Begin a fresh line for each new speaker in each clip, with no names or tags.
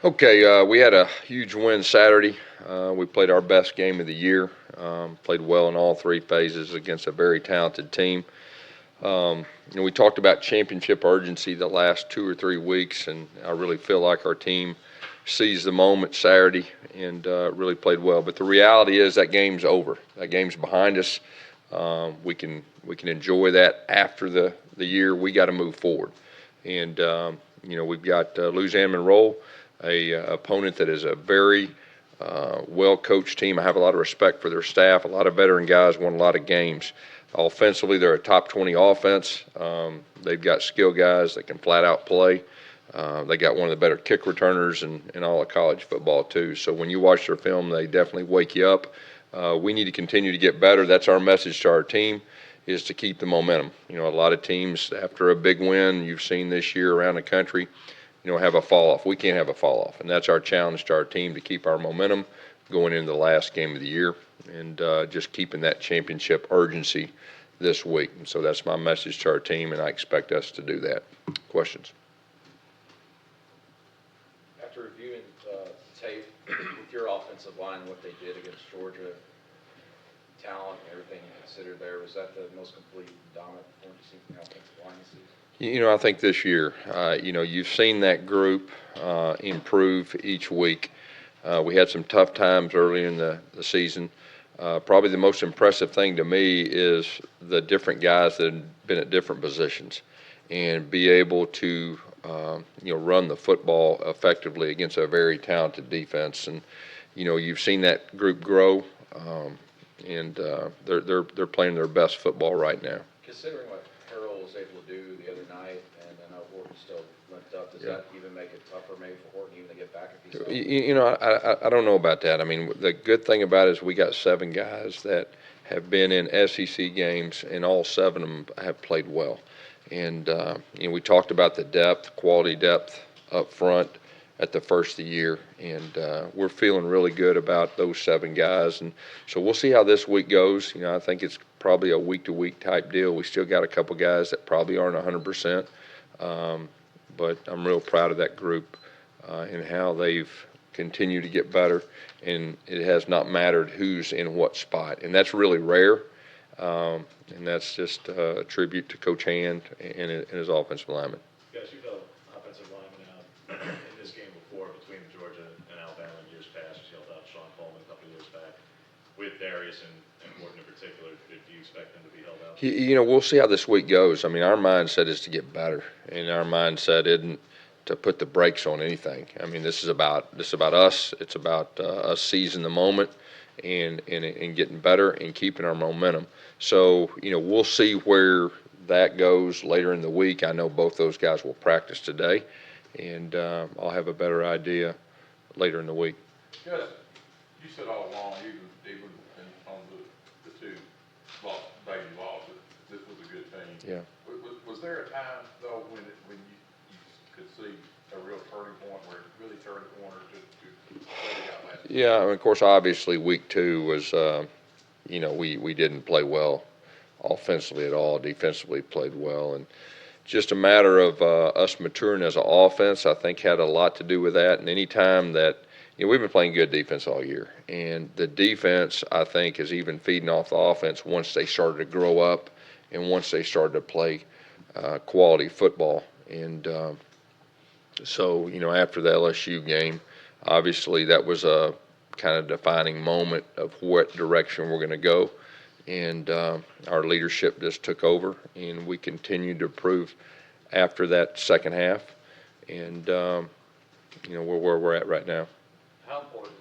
Okay, we had a huge win Saturday. We played our best game of the year. Played well in all three phases against a very talented team. We talked about championship urgency the last 2 or 3 weeks, and I really feel like our team seized the moment Saturday and really played well. But the reality is that game's over. That game's behind us. We can enjoy that after the year. We got to move forward, and we've got Louisiana-Monroe, a opponent that is a very well-coached team. I have a lot of respect for their staff. A lot of veteran guys won a lot of games. Offensively, they're a top 20 offense. They've got skill guys that can flat out play. They got one of the better kick returners in all of college football too. So when you watch their film, they definitely wake you up. We need to continue to get better. That's our message to our team, is to keep the momentum. A lot of teams after a big win you've seen this year around the country, have a fall off. We can't have a fall off, and that's our challenge to our team, to keep our momentum going into the last game of the year and just keeping that championship urgency this week. And so that's my message to our team, and I expect us to do that. Questions?
After reviewing the tape with your offensive line, what they did against Georgia, talent and everything considered there, was that the most complete dominant performance you've seen from the offensive line this season?
I think this year, you've seen that group improve each week. We had some tough times early in the season. Probably the most impressive thing to me is the different guys that have been at different positions and be able to, run the football effectively against a very talented defense. And, you've seen that group grow, and they're playing their best football right now.
Considering what Harold was able to do the other night, and I know Horton still limped up, does that even make it tougher maybe for Horton even to get back if he's healthy?
I don't know about that. I mean, the good thing about it is we got 7 guys that have been in SEC games, and all 7 of them have played well. And we talked about the depth, quality depth up front at the first of the year, and we're feeling really good about those 7 guys. And so we'll see how this week goes. I think it's probably a week-to-week type deal. We still got a couple guys that probably aren't 100%, but I'm real proud of that group and how they've continued to get better, and it has not mattered who's in what spot, and that's really rare. And that's just a tribute to Coach Hand and his offensive linemen.
Guys, you've held offensive linemen out in this game before between Georgia and Alabama in years past. You held out Sean Coleman a couple of years back. With Darius and Morton in particular, do you expect them to be held out?
We'll see how this week goes. I mean, our mindset is to get better, and our mindset isn't to put the brakes on anything. I mean, this is about us. It's about us seizing the moment and getting better and keeping our momentum. So, we'll see where that goes later in the week. I know both those guys will practice today, and I'll have a better idea later in the week.
Yes, you said all along, even on the 2 baby losses, this was a good team.
Yeah.
Was there a time, though, when you could see a real turning point where it really turned the corner to play the guy last?
Yeah, and of course, obviously, week 2 was, we didn't play well offensively at all. Defensively played well, and just a matter of us maturing as an offense, I think, had a lot to do with that. And any time that, we've been playing good defense all year, and the defense, I think, is even feeding off the offense once they started to grow up and once they started to play quality football. And so, after the LSU game, obviously that was a kind of defining moment of what direction we're going to go. And our leadership just took over, and we continued to improve after that second half. And, we're where we're at right now.
How important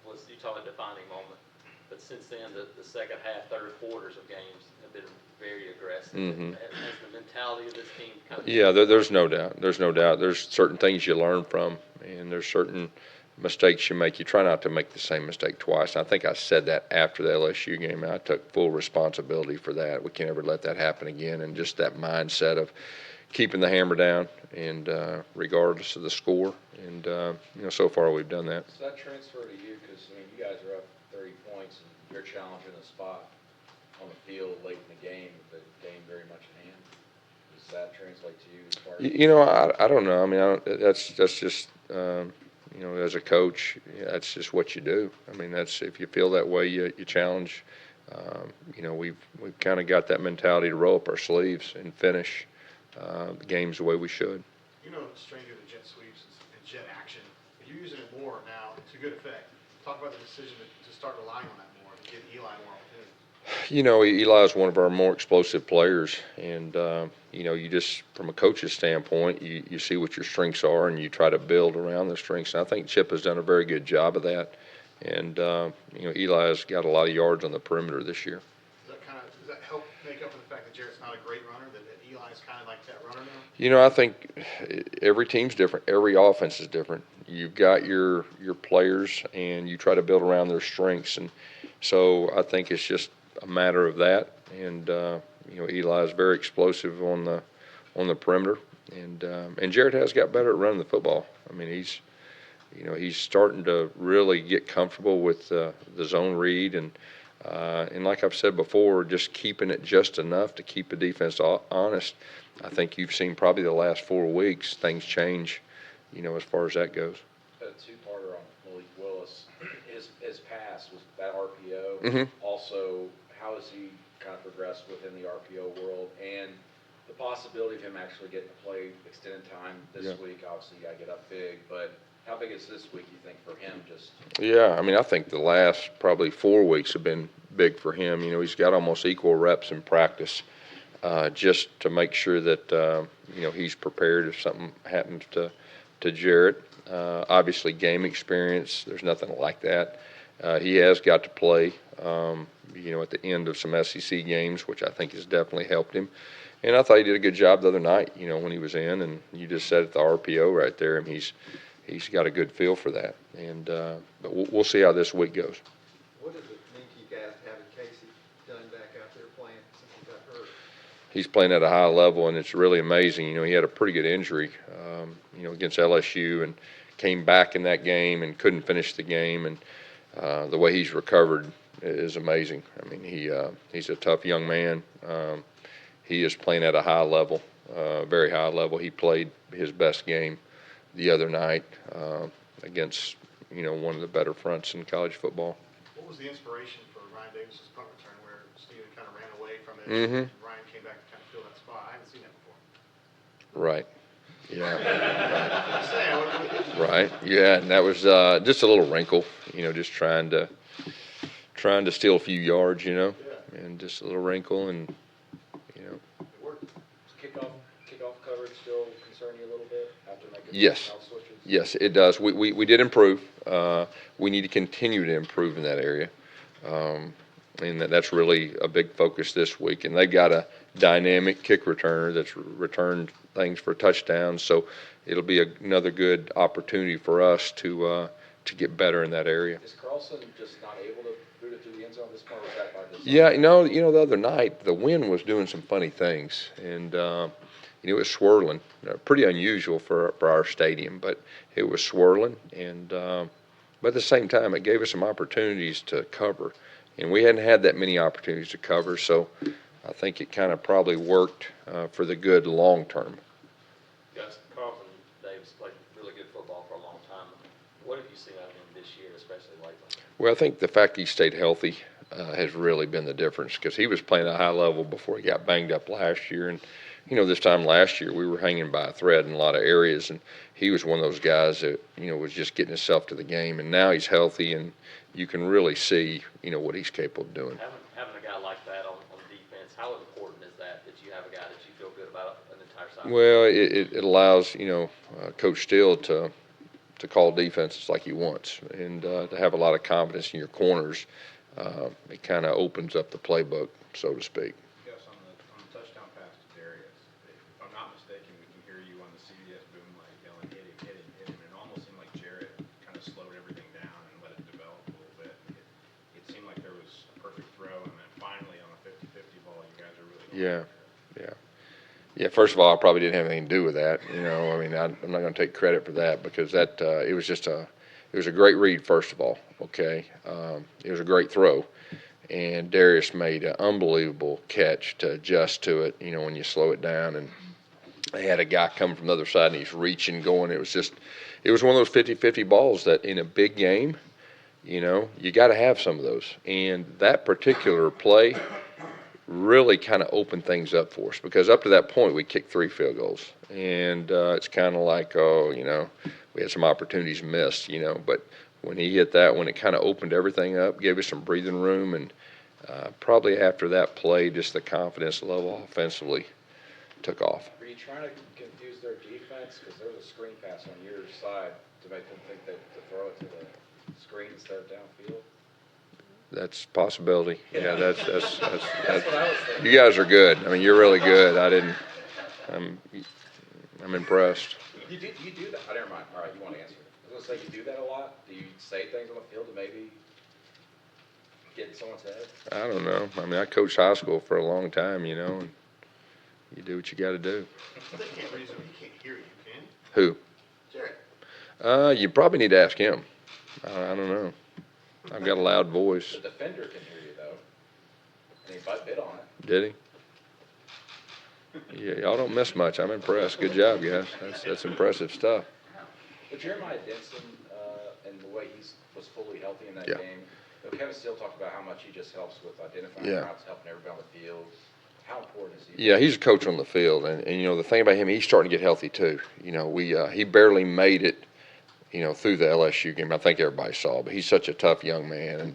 was, you talk a defining moment, but since then, the second half, third quarters of games have been very aggressive.
Mm-hmm.
Has the mentality of this team kind of...
Yeah, there's no doubt. There's no doubt. There's certain things you learn from, and there's certain mistakes you make. You try not to make the same mistake twice. And I think I said that after the LSU game, and I took full responsibility for that. We can't ever let that happen again, and just that mindset of keeping the hammer down, and regardless of the score. And, so far we've done that.
Does that transfer to you? Because, you guys are up 30 points, and you're challenging the spot on the field late in the game, with the game very much in hand. Does that translate to you as far as...
I don't know. I mean, that's just you know, as a coach, that's just what you do. I mean, that's, if you feel that way, you challenge. You know, we've kind of got that mentality to roll up our sleeves and finish the games the way we should.
You know, stranger to jet sweeps and jet action, but you're using it more now to good effect. Talk about the decision to start relying on that more, to give Eli more opportunity.
You know, Eli is one of our more explosive players, and you know, you just, from a coach's standpoint, you see what your strengths are, and you try to build around the strengths. And I think Chip has done a very good job of that. And you know, Eli's got a lot of yards on the perimeter this year.
Does that help make up for the fact that Jarrett's not a great runner, that Eli's kind of like that runner now?
You know, I think every team's different. Every offense is different. You've got your players, and you try to build around their strengths. And so I think it's just a matter of that. And you know, Eli is very explosive on the perimeter, and Jarrett has got better at running the football. I mean, he's starting to really get comfortable with the zone read, and like I've said before, just keeping it just enough to keep the defense honest. I think you've seen probably the last 4 weeks things change, you know, as far as that goes.
A two-parter on Malik Willis. His pass was that RPO.
Mhm.
Also, how has he kind of progressed within the RPO world, and the possibility of him actually getting to play extended time this week? Obviously, you got to get up big, but how big is this week, you think, for him?
Yeah, I mean, I think the last probably 4 weeks have been big for him. You know, he's got almost equal reps in practice, just to make sure that you know, he's prepared if something happens to Jarrett. Obviously, game experience, there's nothing like that. He has got to play, you know, at the end of some SEC games, which I think has definitely helped him. And I thought he did a good job the other night, you know, when he was in, and you just said it, the RPO right there, and he's got a good feel for that. And but we'll see how this week goes.
What does it mean to you guys having Casey Dunn back out there playing since he got hurt?
He's playing at a high level, and it's really amazing. You know, he had a pretty good injury, you know, against LSU, and came back in that game and couldn't finish the game. And the way he's recovered is amazing. I mean, he's a tough young man. He is playing at a high level, very high level. He played his best game the other night against, you know, one of the better fronts in college football.
What was the inspiration for Ryan Davis's punt return, where Steven kind of ran away from it,
Mhm.
and Ryan came back to kind of fill that spot? I haven't seen that before.
Right. Yeah.
I'm saying,
Right. Yeah, and that was just a little wrinkle, you know, just trying to steal a few yards, you know, and just a little wrinkle, and you know.
it worked.
Kickoff coverage still concern you a little bit after making
Yes.
personnel switches?
Yes, it does. We did improve. We need to continue to improve in that area, and that's really a big focus this week. And they've got a dynamic kick returner that's returned things for touchdowns, so it'll be another good opportunity for us to get better in that area.
Is Carlson just not able to boot it through the end zone this point, or was that by design?
Yeah, you know, the other night the wind was doing some funny things, and you know, it was swirling. Pretty unusual for our stadium, but it was swirling, and but at the same time, it gave us some opportunities to cover, and we hadn't had that many opportunities to cover, so I think it kind of probably worked for the good long term.
Gus, Carlton Davis played really good football for a long time. What have you seen out of him this year, especially lately?
Well, I think the fact he stayed healthy has really been the difference, because he was playing at a high level before he got banged up last year. And, you know, this time last year we were hanging by a thread in a lot of areas, and he was one of those guys that, you know, was just getting himself to the game. And now he's healthy, and you can really see, you know, what he's capable of doing.
Having a guy like that on defense, how important is that you have a guy that you feel good about an entire side?
Well, it allows, you know, Coach Steele to call defenses like he wants, and to have a lot of confidence in your corners. It kind of opens up the playbook, so to speak.
Gus, on the touchdown pass to Darius, if I'm not mistaken, we can hear you on the CBS boom light yelling, hit him, hit him, hit him. And it almost seemed like Jarrett kind of slowed everything down and let it develop a little bit. It seemed like there was a perfect throw, and then finally on a 50-50 ball, you guys are really going
Yeah, first of all, I probably didn't have anything to do with that. You know, I mean, I'm not going to take credit for that, because that it was just it was a great read, first of all, okay? It was a great throw, and Darius made an unbelievable catch to adjust to it, you know, when you slow it down. And they had a guy coming from the other side, and he's reaching, going. It it was one of those 50-50 balls that in a big game, you got to have some of those. And that particular play really kind of opened things up for us because up to that point we kicked 3 field goals. And it's kind of like, we had some opportunities missed, but when he hit that one, it kind of opened everything up, gave us some breathing room, and probably after that play, just the confidence level offensively took off.
Were you trying to confuse their defense? Because there was a screen pass on your side to make them think that to throw it to the screen instead of downfield.
That's a possibility. Yeah, that's
That's what I was thinking.
you guys are good. I mean, you're really good. I'm impressed.
You do that. I never mind. All right, you want to answer it. I was going to say, you do that a lot? Do you say things on the field to maybe get in someone's head?
I don't know. I mean, I coached high school for a long time, and you do what you got to do.
They can't reason, he can't hear you, can
Who?
Jared?
You probably need to ask him. I don't know. I've got a loud voice.
The defender can hear you, though. And he bit on it.
Did he? Yeah, y'all don't miss much. I'm impressed. Good job, guys. That's impressive stuff.
But Jeremiah Denson, and the way he was fully healthy in that
Yeah.
game, Kevin Steele talked about how much he just helps with identifying
Yeah.
routes, helping everybody on the field. How important is he?
Yeah, he's a coach on the field, and the thing about him, he's starting to get healthy too. He barely made it, through the LSU game. I think everybody saw, but he's such a tough young man,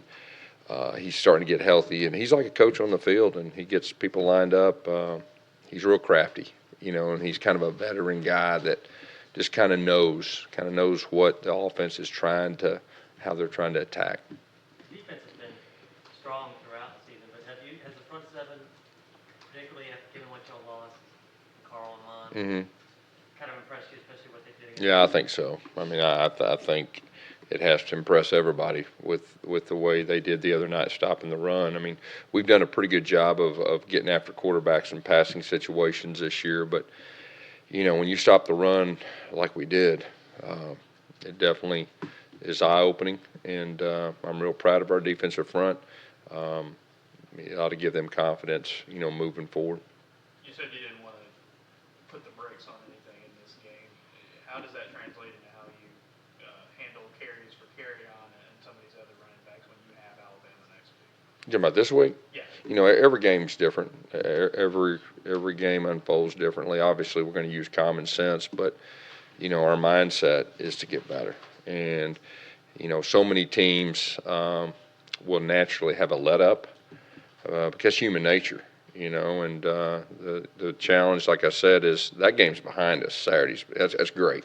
and he's starting to get healthy, and he's like a coach on the field, and he gets people lined up. He's real crafty, and he's kind of a veteran guy that just kind of knows what the offense is how they're trying to attack.
Defense has been strong throughout the season, but has the front seven, particularly after given what y'all lost, Carl and Lon, kind of impressed you, especially what they did against?
Yeah, I think so. I mean, I think it has to impress everybody with the way they did the other night, stopping the run. I mean, we've done a pretty good job of getting after quarterbacks in passing situations this year, but when you stop the run like we did, it definitely is eye-opening, and I'm real proud of our defensive front. It ought to give them confidence, moving forward.
You said you didn't want to put the brakes on anything in this game. How does that translate into how you handle carries for Carry-On and some of these other running backs when you have Alabama next week?
You talking about this week?
Yeah.
Every game's different. Every game unfolds differently. Obviously, we're going to use common sense, but our mindset is to get better. And so many teams will naturally have a let up because human nature. And the challenge, like I said, is that game's behind us Saturdays. That's great.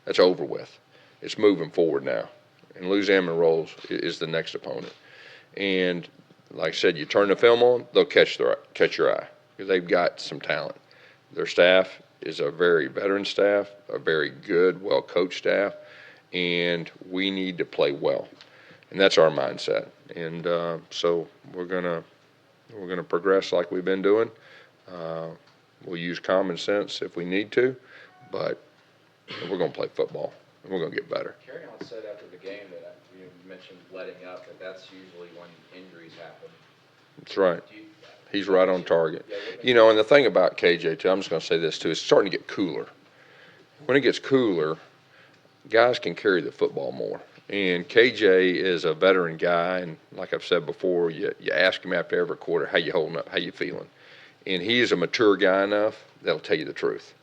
That's over with. It's moving forward now. And Louisiana-Monroe is the next opponent. And like I said, you turn the film on, they'll catch your eye because they've got some talent. Their staff is a very veteran staff, a very good, well-coached staff, and we need to play well. And that's our mindset. And so we're gonna progress like we've been doing. We'll use common sense if we need to, but we're gonna play football and we're gonna get better.
Carry-On said after the game that you mentioned letting up, that's usually when injuries happen.
That's right. He's right on target.
Yeah,
And the thing about KJ too, I'm just gonna say this too, it's starting to get cooler. When it gets cooler, guys can carry the football more. And KJ is a veteran guy, and like I've said before, you ask him after every quarter, how you holding up, how you feeling? And he is a mature guy enough that'll tell you the truth.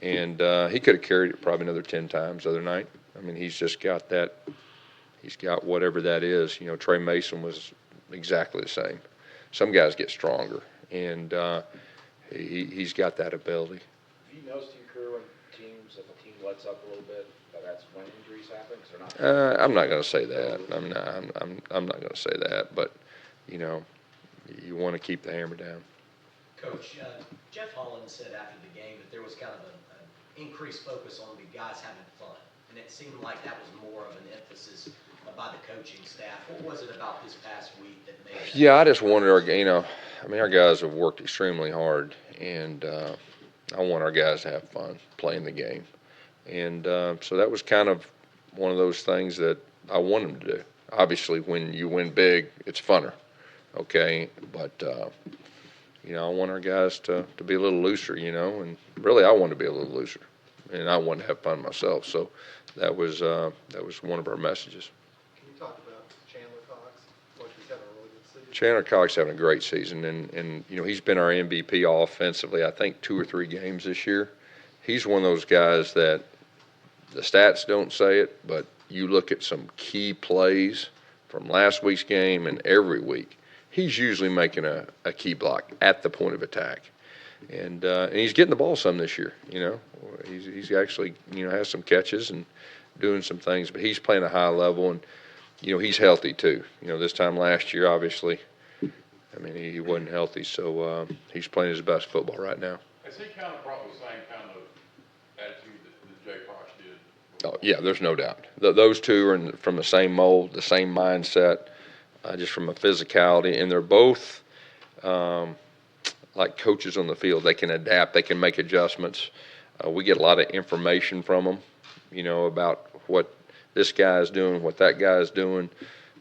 And he could have carried it probably another 10 times the other night. I mean, he's just got that. He's got whatever that is. Trey Mason was exactly the same. Some guys get stronger, and he's got that ability.
Have you noticed in your career when if a team lets up a little bit, that's when injuries happen? Because they're not.
I'm not going to say that. I'm not going to say that. But you want to keep the hammer down.
Coach, Jeff Holland said after the game that there was kind of an increased focus on the guys having fun, and it seemed like that was more of an emphasis by the coaching staff. What was it about this past week that made that?
Yeah, I just wanted our guys have worked extremely hard, and I want our guys to have fun playing the game. And so that was kind of one of those things that I want them to do. Obviously, when you win big, it's funner, okay? But, I want our guys to be a little looser, and really I want to be a little looser. and I wanted to have fun myself. So that was one of our messages.
Can you talk about Chandler Cox? Like he's having a really good season.
Chandler Cox having a great season, and he's been our MVP offensively, I think 2 or 3 games this year. He's one of those guys that the stats don't say it, but you look at some key plays from last week's game and every week, he's usually making a key block at the point of attack. And he's getting the ball some this year, He's actually, has some catches and doing some things, but he's playing a high level, and, he's healthy too. This time last year, obviously, he wasn't healthy, so he's playing his best football right now.
Has he kind of brought the same kind of attitude that Jay Fox did?
Oh, yeah, there's no doubt. Those two are from the same mold, the same mindset, just from a physicality, and they're both like coaches on the field. They can adapt, they can make adjustments. We get a lot of information from them, about what this guy is doing, what that guy is doing.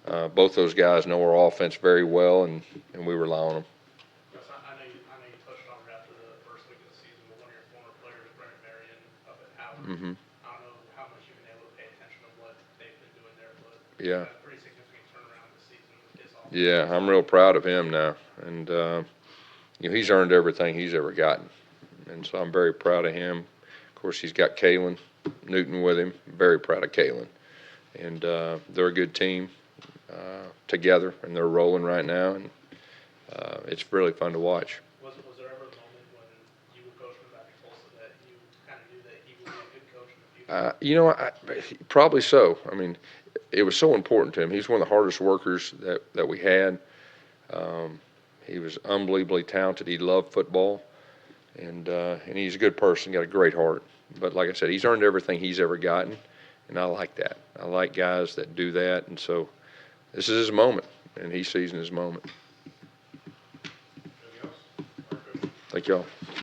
Both those guys know our offense very well, and we rely on them.
Gus, I know you touched on it after the first week of the season, but one of your former players, Brent Marion, up at Howard.
Mm-hmm.
I don't know how much you've been able to pay attention to what they've been doing there, but
Yeah.
a pretty significant turnaround this season with his offense.
Yeah, I'm real proud of him now, and he's earned everything he's ever gotten, and so I'm very proud of him. Of course, he's got Kalen Newton with him. Very proud of Kalen, and they're a good team together, and they're rolling right now, and it's really fun to watch.
Was there ever a moment when you were coaching Dr. Tulsa that you kind of knew that he would be a good coach in the future?
Probably so. It was so important to him. He's one of the hardest workers that we had. He was unbelievably talented. He loved football, and he's a good person, got a great heart. But like I said, he's earned everything he's ever gotten, and I like that. I like guys that do that, and so this is his moment, and he's seizing his moment.
Anything else? All right, good.
Thank y'all.